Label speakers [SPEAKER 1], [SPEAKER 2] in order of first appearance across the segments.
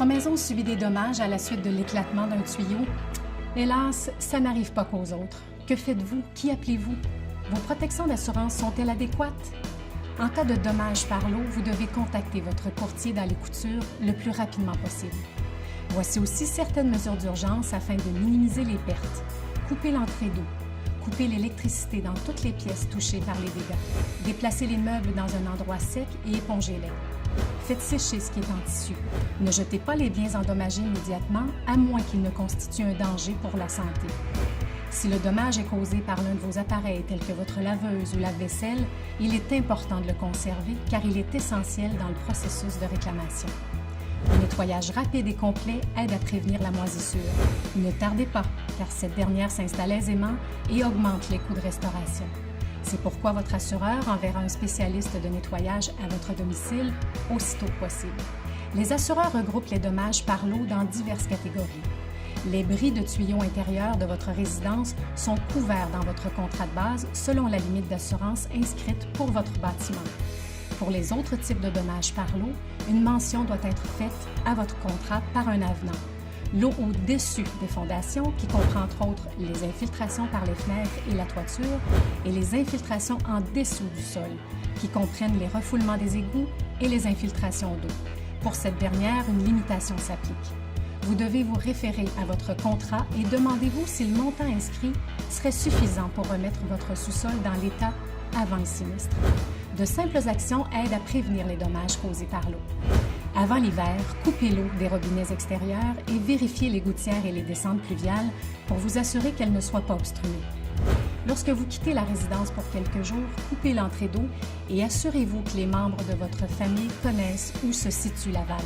[SPEAKER 1] Votre maison subit des dommages à la suite de l'éclatement d'un tuyau. Hélas, ça n'arrive pas qu'aux autres. Que faites-vous? Qui appelez-vous? Vos protections d'assurance sont-elles adéquates? En cas de dommages par l'eau, vous devez contacter votre courtier dans les coutures le plus rapidement possible. Voici aussi certaines mesures d'urgence afin de minimiser les pertes. Coupez l'entrée d'eau. Coupez l'électricité dans toutes les pièces touchées par les dégâts. Déplacez les meubles dans un endroit sec et épongez-les. Faites sécher ce qui est en tissu. Ne jetez pas les biens endommagés immédiatement, à moins qu'ils ne constituent un danger pour la santé. Si le dommage est causé par l'un de vos appareils tels que votre laveuse ou lave-vaisselle, il est important de le conserver car il est essentiel dans le processus de réclamation. Un nettoyage rapide et complet aide à prévenir la moisissure. Ne tardez pas, car cette dernière s'installe aisément et augmente les coûts de restauration. C'est pourquoi votre assureur enverra un spécialiste de nettoyage à votre domicile aussitôt que possible. Les assureurs regroupent les dommages par l'eau dans diverses catégories. Les bris de tuyaux intérieurs de votre résidence sont couverts dans votre contrat de base selon la limite d'assurance inscrite pour votre bâtiment. Pour les autres types de dommages par l'eau, une mention doit être faite à votre contrat par un avenant. L'eau au-dessus des fondations, qui comprend entre autres les infiltrations par les fenêtres et la toiture, et les infiltrations en dessous du sol, qui comprennent les refoulements des égouts et les infiltrations d'eau. Pour cette dernière, une limitation s'applique. Vous devez vous référer à votre contrat et demandez-vous si le montant inscrit serait suffisant pour remettre votre sous-sol dans l'état avant le sinistre. De simples actions aident à prévenir les dommages causés par l'eau. Avant l'hiver, coupez l'eau des robinets extérieurs et vérifiez les gouttières et les descentes pluviales pour vous assurer qu'elles ne soient pas obstruées. Lorsque vous quittez la résidence pour quelques jours, coupez l'entrée d'eau et assurez-vous que les membres de votre famille connaissent où se situe la valve.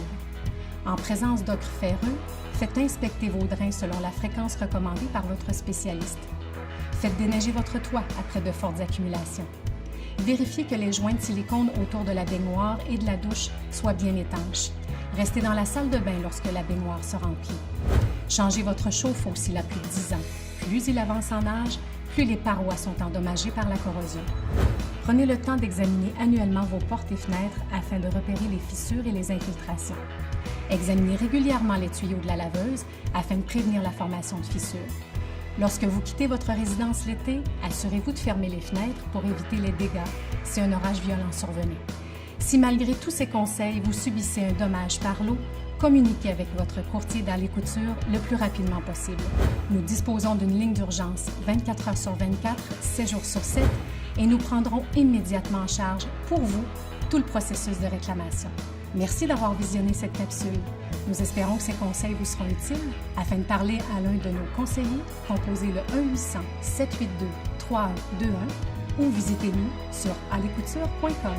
[SPEAKER 1] En présence d'ocre ferreux, faites inspecter vos drains selon la fréquence recommandée par votre spécialiste. Faites déneiger votre toit après de fortes accumulations. Vérifiez que les joints de silicone autour de la baignoire et de la douche soient bien étanches. Restez dans la salle de bain lorsque la baignoire se remplit. Changez votre chauffe-eau s'il a plus de 10 ans. Plus il avance en âge, plus les parois sont endommagées par la corrosion. Prenez le temps d'examiner annuellement vos portes et fenêtres afin de repérer les fissures et les infiltrations. Examinez régulièrement les tuyaux de la laveuse afin de prévenir la formation de fissures. Lorsque vous quittez votre résidence l'été, assurez-vous de fermer les fenêtres pour éviter les dégâts si un orage violent survenait. Si malgré tous ces conseils, vous subissez un dommage par l'eau, communiquez avec votre courtier dans les coutures le plus rapidement possible. Nous disposons d'une ligne d'urgence 24 heures sur 24, 7 jours sur 7 et nous prendrons immédiatement en charge pour vous tout le processus de réclamation. Merci d'avoir visionné cette capsule. Nous espérons que ces conseils vous seront utiles. Afin de parler à l'un de nos conseillers, composez le 1-800-782-3121 ou visitez-nous sur alescoutures.com.